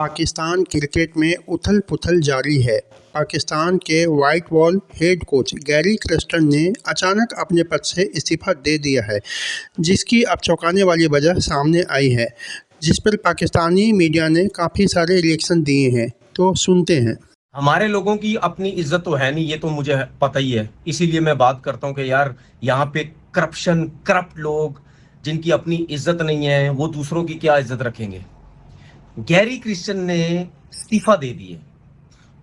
Pakistan cricket में उथल-पुथल जारी है। पाकिस्तान के white ball head coach Gary Kristen ने अचानक अपने पद से इस्तीफा दे दिया है, जिसकी अब चौंकाने वाली वजह सामने आई है, जिस पर पाकिस्तानी मीडिया ने काफ़ी सारे रिएक्शन दिए हैं। तो सुनते हैं। हमारे लोगों की अपनी इज्जत तो है नहीं, ये तो मुझे पता ही है। इसीलिए मैं बात करता हूँ कि यार यहाँ पे करप्शन, करप्ट लोग जिनकी अपनी इज्जत नहीं है, वो दूसरों की क्या इज्जत रखेंगे। गैरी क्रिस्टन ने इस्तीफा दे दिए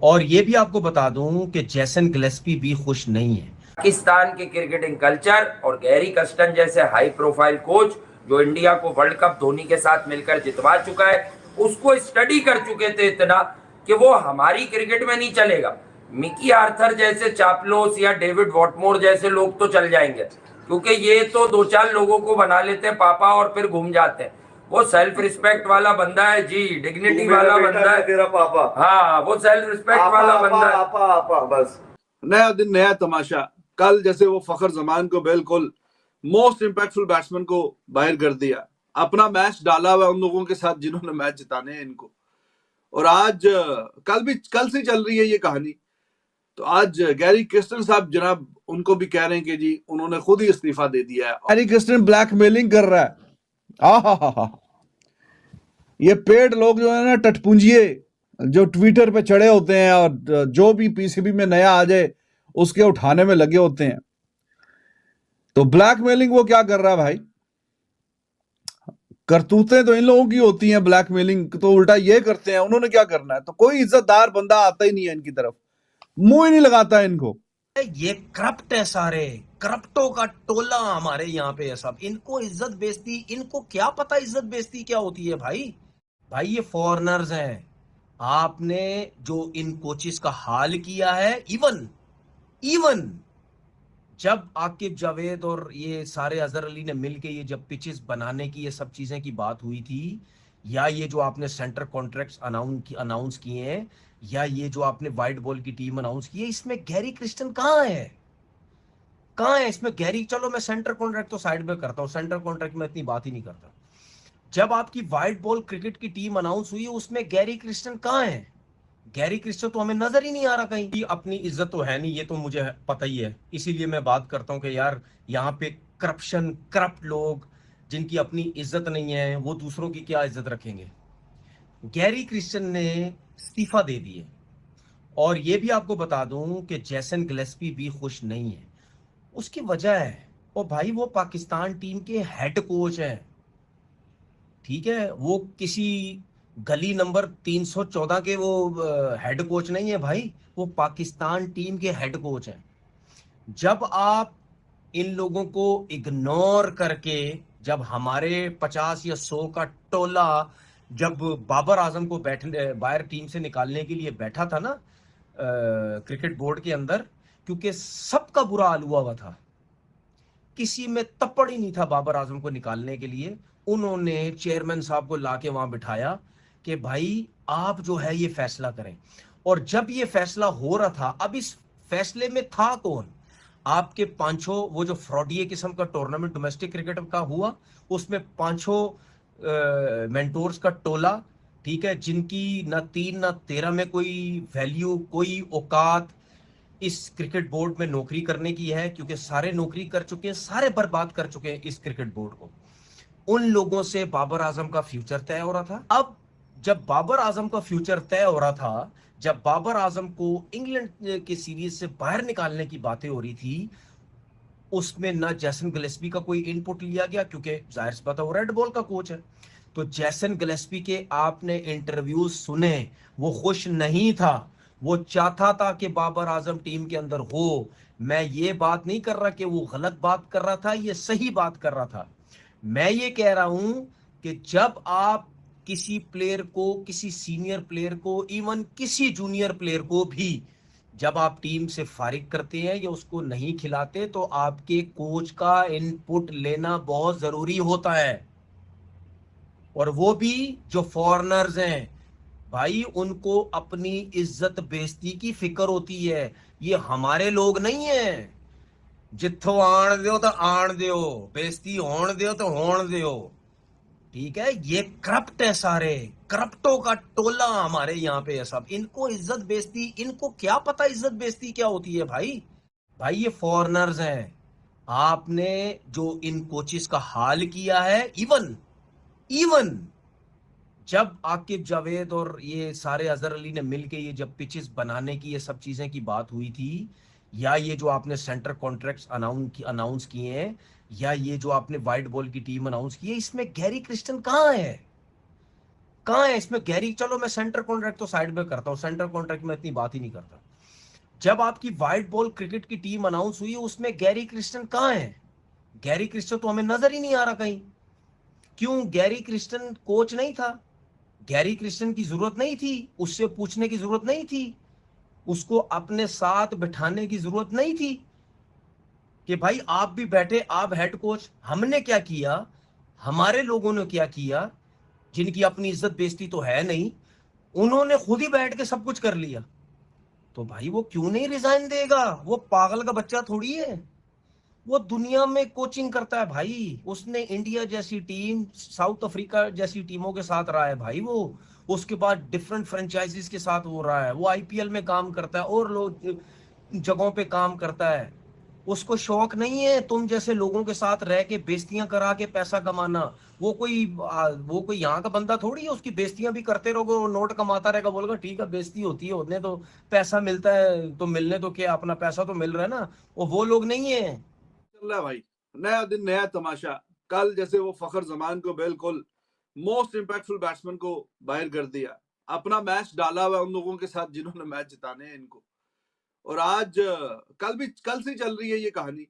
और ये भी आपको बता दूं कि जेसन गिलेस्पी भी खुश नहीं है। पाकिस्तान के क्रिकेटिंग कल्चर और गैरी क्रिस्टन जैसे हाई प्रोफाइल कोच जो इंडिया को वर्ल्ड कप धोनी के साथ मिलकर जितवा चुका है, उसको स्टडी कर चुके थे इतना कि वो हमारी क्रिकेट में नहीं चलेगा। मिकी आर्थर जैसे चापलोस या डेविड वॉटमोर जैसे लोग तो चल जाएंगे, क्योंकि ये तो दो चार लोगों को बना लेते हैं पापा और फिर घूम जाते हैं। वो सेल्फ रिस्पेक्ट वाला बंदा है जी, डिग्निटी वाला बंदा है तेरा पापा। हाँ, वो सेल्फ रिस्पेक्ट वाला बंदा है। आपा बस नया दिन नया तमाशा। कल जैसे वो फखर जमान को बिल्कुल मोस्ट इंपैक्टफुल बैट्समैन को बाहर कर दिया, अपना मैच डाला हुआ उन लोगों के साथ जिन्होंने मैच जिताने हैं इनको, और आज कल से चल रही है ये कहानी। तो आज गैरी क्रिस्टन साहब जनाब उनको भी कह रहे हैं कि जी उन्होंने खुद ही इस्तीफा दे दिया है। गैरी क्रिस्टन ब्लैकमेलिंग कर रहा है। ये पेड लोग जो है ना, टटपुंजिए जो ट्विटर पे चढ़े होते हैं और जो भी पीसीबी में नया आ जाए उसके उठाने में लगे होते हैं। तो ब्लैकमेलिंग वो क्या कर रहा है भाई? करतूतें तो इन लोगों की होती हैं, ब्लैकमेलिंग तो उल्टा ये करते हैं। उन्होंने क्या करना है? तो कोई इज्जतदार बंदा आता ही नहीं है इनकी तरफ, मुंह ही नहीं लगाता है इनको। ये करप्ट है, सारे करप्टों का टोला हमारे यहाँ पे है सब। इनको इज्जत बेइज्जती, इनको क्या पता इज्जत बेइज्जती क्या होती है भाई। ये फॉरेनर्स हैं। आपने जो इन कोचेस का हाल किया है, इवन जब आकिब जावेद और ये सारे अजहर अली ने मिलके ये जब पिचेस बनाने की ये सब चीजें की बात हुई थी, या ये जो आपने सेंटर कॉन्ट्रैक्ट्स अनाउंस किए हैं, या ये जो आपने व्हाइट बॉल की टीम अनाउंस की है, इसमें गैरी क्रिस्टन कहाँ है इसमें गैरी? चलो मैं सेंटर कॉन्ट्रैक्ट तो साइड में करता हूँ, सेंटर कॉन्ट्रैक्ट में इतनी बात ही नहीं करता। जब आपकी व्हाइट बॉल क्रिकेट की टीम अनाउंस हुई है, उसमें गैरी क्रिस्टन कहाँ है? गैरी क्रिस्टन तो हमें नजर ही नहीं आ रहा कहीं। अपनी इज्जत तो है नहीं, ये तो मुझे पता ही है। इसीलिए मैं बात करता हूँ कि यार यहाँ पे करप्शन, करप्ट लोग जिनकी अपनी इज्जत नहीं है, वो दूसरों की क्या इज्जत रखेंगे। गैरी क्रिस्टन ने इस्तीफा दे दिए और ये भी आपको बता दूं कि जेसन गिलेस्पी भी खुश नहीं है। उसकी वजह है, और भाई वो पाकिस्तान टीम के हेड कोच हैं, ठीक है? वो किसी गली नंबर 314 के वो हेड कोच नहीं है भाई, वो पाकिस्तान टीम के हेड कोच हैं। जब आप इन लोगों को इग्नोर करके, जब हमारे 50 या 100 का टोला जब बाबर आजम को बाहर टीम से निकालने के लिए बैठा था ना क्रिकेट बोर्ड के अंदर, क्योंकि सबका बुरा हाल हुआ था, किसी में तप्पड़ ही नहीं था बाबर आजम को निकालने के लिए। उन्होंने चेयरमैन साहब को लाके वहां बिठाया कि भाई आप जो है ये फैसला करें। और जब ये फैसला हो रहा था, अब इस फैसले में था कौन? आपके पांचों, वो जो फ्रॉडिये किस्म का टूर्नामेंट डोमेस्टिक क्रिकेट का हुआ, उसमें पांचों मेंटोर्स का टोला, ठीक है, जिनकी ना 3 ना 13 में कोई वैल्यू, कोई औकात इस क्रिकेट बोर्ड में नौकरी करने की है, क्योंकि सारे नौकरी कर चुके हैं, सारे बर्बाद कर चुके हैं इस क्रिकेट बोर्ड को। उन लोगों से बाबर आजम का फ्यूचर तय हो रहा था। अब जब बाबर आजम का फ्यूचर तय हो रहा था, जब बाबर आजम को इंग्लैंड के सीरीज से बाहर निकालने की बातें हो रही थी, उसमें ना जेसन गिलेस्पी का कोई इनपुट लिया गया, क्योंकि जाहिर सी बात है वो रेड बॉल का कोच है। तो जेसन गिलेस्पी के आपने इंटरव्यू सुने, वो खुश नहीं था। वो चाहता था कि बाबर आजम टीम के अंदर हो। मैं ये बात नहीं कर रहा कि वो गलत बात कर रहा था, ये सही बात कर रहा था। मैं ये कह रहा हूं कि जब आप किसी प्लेयर को, किसी सीनियर प्लेयर को, इवन किसी जूनियर प्लेयर को भी जब आप टीम से फारिग करते हैं या उसको नहीं खिलाते, तो आपके कोच का इनपुट लेना बहुत जरूरी होता है। और वो भी जो फॉरेनर्स हैं भाई, उनको अपनी इज्जत बेइज्जती की फिक्र होती है। ये हमारे लोग नहीं है जिथों आण दियो तो आण दियो, बेइज्जती होण दियो तो होण दियो, ठीक है? ये करप्ट है, सारे करप्टों का टोला हमारे यहाँ पे है सब। इनको इज्जत बेइज्जती, इनको क्या पता इज्जत बेइज्जती क्या होती है भाई। भाई ये फॉरेनर्स हैं। आपने जो इन कोचिस का हाल किया है, इवन इवन जब आकिब जावेद और ये सारे अजहर अली ने मिलके ये जब पिचेस बनाने की ये सब चीजें की बात हुई थी, या ये जो आपने सेंटर कॉन्ट्रैक्ट्स अनाउंस किए हैं, या ये जो आपने वाइट बॉल की टीम अनाउंस की है, इसमें गैरी क्रिस्टन कहाँ है? कहाँ है इसमें गैरी? चलो मैं सेंटर कॉन्ट्रैक्ट तो साइड में करता हूँ, सेंटर कॉन्ट्रैक्ट में इतनी बात ही नहीं करता। जब आपकी व्हाइट बॉल क्रिकेट की टीम अनाउंस हुई है, उसमें गैरी क्रिस्टन कहाँ है? गैरी क्रिस्टन तो हमें नजर ही नहीं आ रहा कहीं। क्यों? गैरी क्रिस्टन कोच नहीं था, गैरी क्रिस्टन की जरूरत नहीं थी, उससे पूछने की जरूरत नहीं थी, उसको अपने साथ बिठाने की जरूरत नहीं थी कि भाई आप भी बैठे, आप हेड कोच। हमने क्या किया, हमारे लोगों ने क्या किया, जिनकी अपनी इज्जत बेइज्जती तो है नहीं, उन्होंने खुद ही बैठ के सब कुछ कर लिया। तो भाई वो क्यों नहीं रिजाइन देगा? वो पागल का बच्चा थोड़ी है, वो दुनिया में कोचिंग करता है भाई। उसने इंडिया जैसी टीम, साउथ अफ्रीका जैसी टीमों के साथ रहा है भाई वो। उसके बाद डिफरेंट फ्रेंचाइजीज के साथ वो रहा है, वो आईपीएल में काम करता है और लोग जगहों पे काम करता है। उसको शौक नहीं है तुम जैसे लोगों के साथ रह के बेइज्जतियां करा के पैसा कमाना। वो कोई यहाँ का बंदा थोड़ी है, उसकी बेइज्जतियां भी करते रहोगे, नोट कमाता रहेगा, बोलेगा ठीक है बेइज्जती होती है, होने तो पैसा मिलता है तो मिलने तो क्या, अपना पैसा तो मिल रहा है ना। वो लोग नहीं है। चल रहा है भाई, नया दिन नया तमाशा। कल जैसे वो फखर जमान को बिल्कुल मोस्ट इंपैक्टफुल बैट्समैन को बाहर कर दिया, अपना मैच डाला हुआ उन लोगों के साथ जिन्होंने मैच जिताने हैं इनको। और आज कल से चल रही है ये कहानी।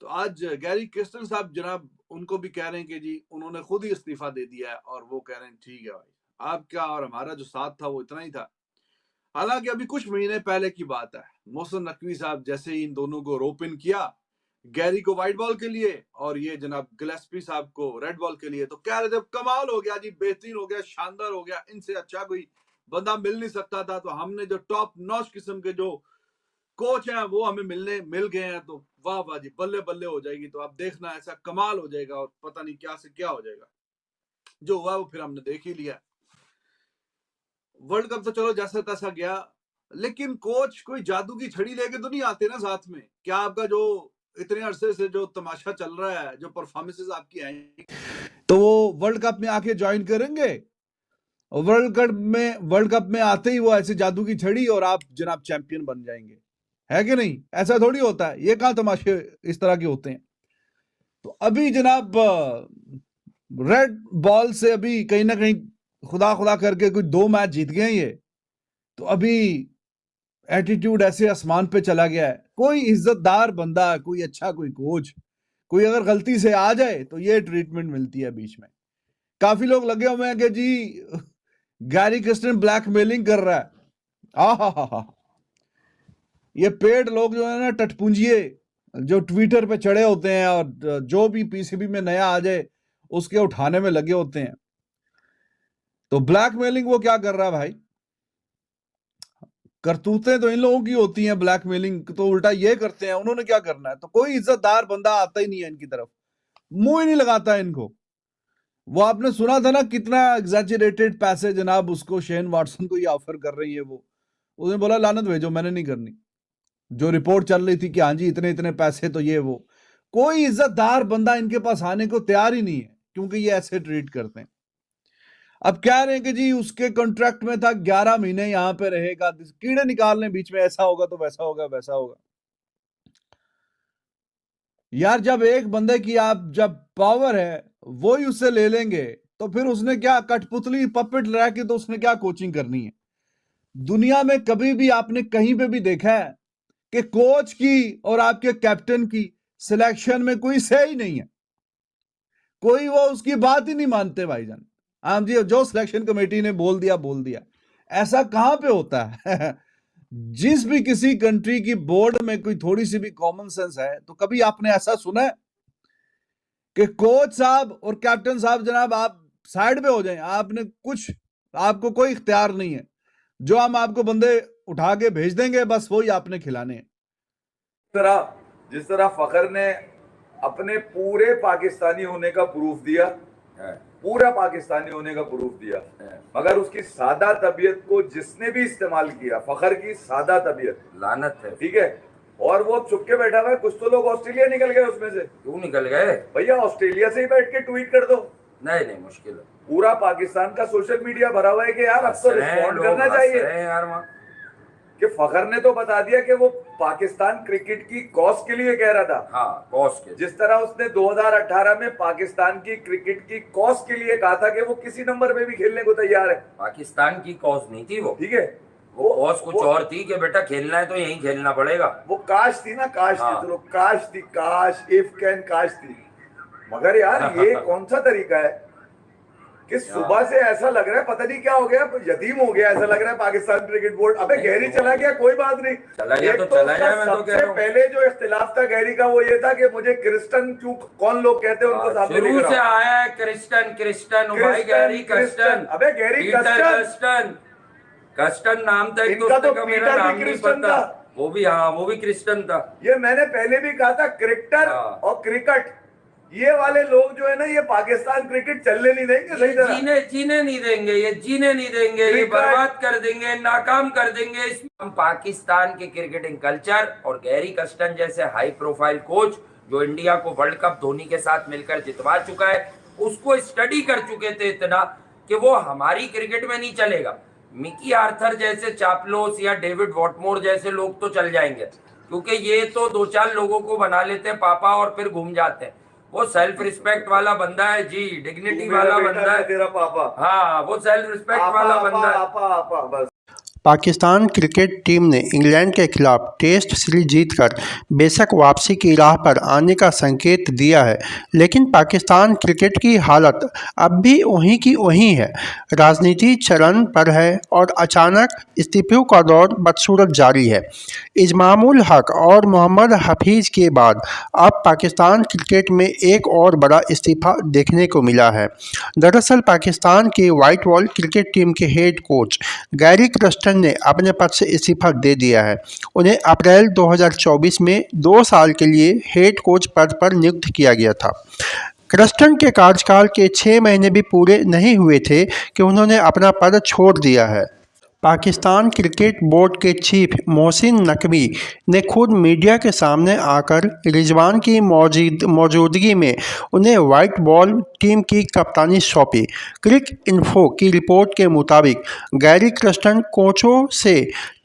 तो आज गैरी क्रिस्टन साहब जनाब उनको भी कह रहे हैं कि जी उन्होंने खुद ही इस्तीफा दे दिया है, और वो कह रहे हैं ठीक है भाई, आपका और हमारा जो साथ था वो इतना ही था। हालांकि अभी कुछ महीने पहले की बात है, मोहसिन नकवी साहब जैसे ही इन दोनों को रोप इन किया, गैरी को व्हाइट बॉल के लिए और ये जनाब गिलेस्पी साहब को रेड बॉल के लिए, तो कह रहे थे कमाल हो गया जी, बेहतरीन हो गया, शानदार हो गया, इनसे अच्छा कोई बंदा मिल नहीं सकता था। तो हमने जो टॉप नॉच किस्म के जो कोच हैं वो हमें मिल गए हैं, तो वाह वाह जी, बल्ले बल्ले हो जाएगी। तो आप देखना ऐसा कमाल हो जाएगा और पता नहीं क्या से क्या हो जाएगा। जो हुआ वो फिर हमने देख ही लिया। वर्ल्ड कप तो चलो जैसा तैसा गया, लेकिन कोच कोई जादू की छड़ी लेके तो नहीं आते ना साथ में। क्या आपका जो इतने अरसे से जो तमाशा चल रहा है, जो परफॉर्मेंसेस आपकी आएंगी, तो वो वर्ल्ड कप में आके ज्वाइन करेंगे? वर्ल्ड कप में आते ही वो ऐसे जादू की छड़ी और आप जनाब चैंपियन बन जाएंगे, है कि नहीं? ऐसा थोड़ी होता है, ये कहां तमाशे इस तरह के होते हैं। तो अभी जनाब रेड बॉल से अभी कहीं ना कहीं खुदा खुदा करके कुछ 2 मैच जीत गए ये, तो अभी एटीट्यूड ऐसे आसमान पे चला गया है। कोई इज्जतदार बंदा, कोई अच्छा कोई कोच, कोई अगर गलती से आ जाए तो ये ट्रीटमेंट मिलती है बीच में। काफी लोग लगे हुए हैं कि जी गैरी क्रिस्टन ब्लैकमेलिंग कर रहा है। आहा, ये पेड लोग जो है ना, टटपुंजिए, जो ट्विटर पे चढ़े होते हैं और जो भी पीसीबी में नया आ जाए उसके उठाने में लगे होते हैं। तो ब्लैकमेलिंग वो क्या कर रहा है भाई? करतूतें तो इन लोगों की होती हैं, ब्लैकमेलिंग तो उल्टा ये करते हैं। उन्होंने क्या करना है? तो कोई इज्जतदार बंदा आता ही नहीं है इनकी तरफ, मुंह ही नहीं लगाता है इनको। वो आपने सुना था ना कितना एग्जैजरेटेड पैसे जनाब उसको शेन वाटसन को ये ऑफर कर रही है। वो उसने बोला लानत भेजो, मैंने नहीं करनी। जो रिपोर्ट चल रही थी कि हाँ जी इतने इतने पैसे, तो ये वो कोई इज्जतदार बंदा इनके पास आने को तैयार ही नहीं है, क्योंकि ये ऐसे ट्रीट करते हैं। अब कह रहे हैं कि जी उसके कॉन्ट्रैक्ट में था 11 महीने यहां पे रहेगा, कीड़े निकालने बीच में, ऐसा होगा तो वैसा होगा वैसा होगा। यार जब एक बंदे की आप जब पावर है वो ही उससे ले लेंगे, तो फिर उसने क्या कठपुतली पपेट रह के तो उसने क्या कोचिंग करनी है? दुनिया में कभी भी आपने कहीं पे भी देखा है कि कोच की और आपके कैप्टन की सिलेक्शन में कोई सही नहीं है? कोई वो उसकी बात ही नहीं मानते भाईजान। आप जी जो सिलेक्शन कमेटी ने बोल दिया, ऐसा कहां पे होता है? जिस भी किसी कंट्री की बोर्ड में कोई थोड़ी सी भी कॉमन सेंस है, तो कभी आपने ऐसा सुना है कि कोच साहब और कैप्टन साहब जनाब आप साइड पे हो जाएं, आपको कोई इख्तियार नहीं है, जो हम आपको बंदे उठा के भेज देंगे बस वही आपने खिलाने हैं। जिस तरह फखर ने अपने पूरे पाकिस्तानी होने का प्रूफ दिया, पूरा पाकिस्तानी होने का प्रूफ दिया। मगर उसकी सादा तबीयत को जिसने भी इस्तेमाल किया, फखर की सादा तबीयत, लानत है। ठीक है, और वो चुप के बैठा हुआ है। कुछ तो लोग ऑस्ट्रेलिया निकल गए उसमें से। क्यों निकल गए? भैया ऑस्ट्रेलिया से ही बैठ के ट्वीट कर दो। नहीं मुश्किल है। पूरा पाकिस्तान का सोशल मीडिया भरा हुआ है कि यार अब तो रिस्पॉन्ड करना चाहिए यार वहाँ कि फखर ने तो बता दिया कि वो पाकिस्तान क्रिकेट की कॉज के लिए कह रहा था। हाँ, कॉज के। जिस तरह उसने 2018 में पाकिस्तान की क्रिकेट की कॉज के लिए कहा था कि वो किसी नंबर पे भी खेलने को तैयार है। पाकिस्तान की कॉज नहीं थी वो, ठीक है, वो कॉज कुछ और थी कि बेटा खेलना है तो यहीं खेलना पड़ेगा। वो काश थी ना, काश हाँ। थी, चलो काश थी, काश इफ कैन काश थी। मगर यार ये कौन सा तरीका है कि सुबह से ऐसा लग रहा है पता नहीं क्या हो गया, यतीम हो गया ऐसा लग रहा है पाकिस्तान क्रिकेट बोर्ड। अबे गहरी चला गया, कोई बात नहीं, चला गया तो चला गया। मैं तो कह रहा हूं पहले जो इख्तिलाफ था गहरी का वो ये था कि मुझे क्रिस्टन क्यों कौन लोग कहते हैं उनको सामने शुरू लेकर से आओ। आया है क्रिस्टन भाई, गैरी कस्टन। अबे गैरी कस्टन नाम था एक, इनका तो का मेरा पीटर नाम भी नहीं क्रिस्टन पता। था। वो भी, हाँ वो भी क्रिस्टन था। ये मैंने पहले भी कहा था, क्रिकेटर हाँ। और क्रिकेट ये वाले लोग जो है ना, ये पाकिस्तान क्रिकेट चलने नहीं देंगे सही तरह। जीने नहीं देंगे, ये जीने नहीं देंगे, ये बर्बाद कर देंगे, नाकाम कर देंगे। हम पाकिस्तान के क्रिकेटिंग कल्चर और गैरी कस्टन जैसे हाई प्रोफाइल कोच जो इंडिया को वर्ल्ड कप धोनी के साथ मिलकर जितवा चुका है, उसको स्टडी कर चुके थे इतना कि वो हमारी क्रिकेट में नहीं चलेगा। मिकी आर्थर जैसे चापलोस या डेविड वॉटमोर जैसे लोग तो चल जाएंगे, क्योंकि ये तो 2-4 लोगों को बना लेते हैं पापा और फिर घूम जाते हैं। वो सेल्फ रिस्पेक्ट वाला बंदा है जी, डिग्निटी वाला बंदा है तेरा पापा। हाँ, वो सेल्फ रिस्पेक्ट वाला बंदा है। आपा बस। पाकिस्तान क्रिकेट टीम ने इंग्लैंड के खिलाफ टेस्ट सीरीज जीतकर बेशक वापसी की राह पर आने का संकेत दिया है, लेकिन पाकिस्तान क्रिकेट की हालत अब भी वहीं की वहीं है। राजनीति चरम पर है और अचानक इस्तीफों का दौर बदसूरत जारी है। इजमामुल हक और मोहम्मद हफीज के बाद अब पाकिस्तान क्रिकेट में एक और बड़ा इस्तीफा देखने को मिला है। दरअसल पाकिस्तान की वाइट बॉल क्रिकेट टीम के हेड कोच गैरी क्रस्टन ने अपने पद से इस्तीफा दे दिया है। उन्हें अप्रैल 2024 में 2 साल के लिए हेड कोच पद पर नियुक्त किया गया था। क्रस्टन के कार्यकाल के 6 महीने भी पूरे नहीं हुए थे कि उन्होंने अपना पद छोड़ दिया है। पाकिस्तान क्रिकेट बोर्ड के चीफ मोहसिन नकवी ने खुद मीडिया के सामने आकर रिजवान की मौजूदगी में उन्हें वाइट बॉल टीम की कप्तानी सौंपी। क्रिक इन्फो की रिपोर्ट के मुताबिक गैरी क्रस्टन कोचों से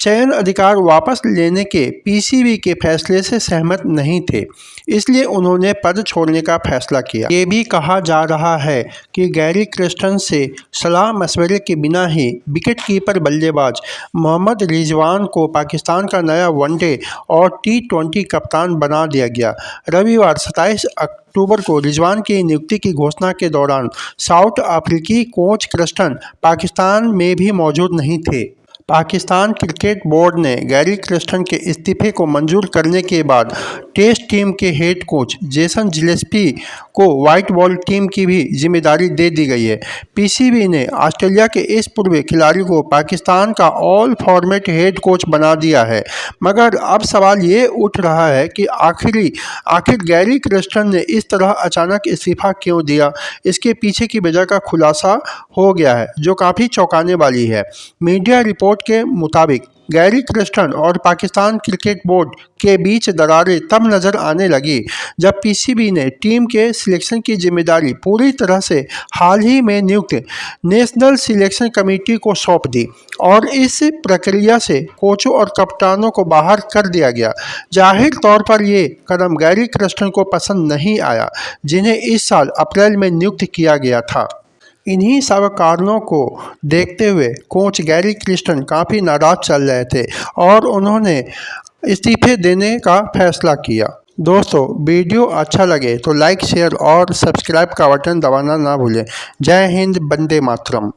चयन अधिकार वापस लेने के पीसीबी के फैसले से सहमत नहीं थे, इसलिए उन्होंने पद छोड़ने का फैसला किया। ये भी कहा जा रहा है कि गैरी क्रस्टन से सलाह मशवरे के बिना ही विकेटकीपर बल्लेबाज मोहम्मद रिजवान को पाकिस्तान का नया वनडे और T20 कप्तान बना दिया गया। रविवार 27 अक्टूबर को रिजवान की नियुक्ति की घोषणा के दौरान साउथ अफ्रीकी कोच क्रस्टन पाकिस्तान में भी मौजूद नहीं थे। पाकिस्तान क्रिकेट बोर्ड ने गैरी क्रस्टन के इस्तीफे को मंजूर करने के बाद टेस्ट टीम के हेड कोच जेसन जिलेस्पी को वाइट बॉल टीम की भी जिम्मेदारी दे दी गई है। पीसीबी ने ऑस्ट्रेलिया के इस पूर्व खिलाड़ी को पाकिस्तान का ऑल फॉर्मेट हेड कोच बना दिया है, मगर अब सवाल ये उठ रहा है कि आखिर गैरी क्रस्टन ने इस तरह अचानक इस्तीफा क्यों दिया। इसके पीछे की वजह का खुलासा हो गया है, जो काफ़ी चौंकाने वाली है। मीडिया रिपोर्ट के मुताबिक गैरी क्रस्टन और पाकिस्तान क्रिकेट बोर्ड के बीच दरारें तब नजर आने लगी जब पीसीबी ने टीम के सिलेक्शन की जिम्मेदारी पूरी तरह से हाल ही में नियुक्त नेशनल सिलेक्शन कमेटी को सौंप दी और इस प्रक्रिया से कोचों और कप्तानों को बाहर कर दिया गया। जाहिर तौर पर ये कदम गैरी क्रस्टन को पसंद नहीं आया, जिन्हें इस साल अप्रैल में नियुक्त किया गया था। इन्हीं सब कारणों को देखते हुए कोच गैरी क्रस्टन काफ़ी नाराज चल रहे थे और उन्होंने इस्तीफे देने का फैसला किया। दोस्तों, वीडियो अच्छा लगे तो लाइक, शेयर और सब्सक्राइब का बटन दबाना ना भूलें। जय हिंद, वंदे मातरम।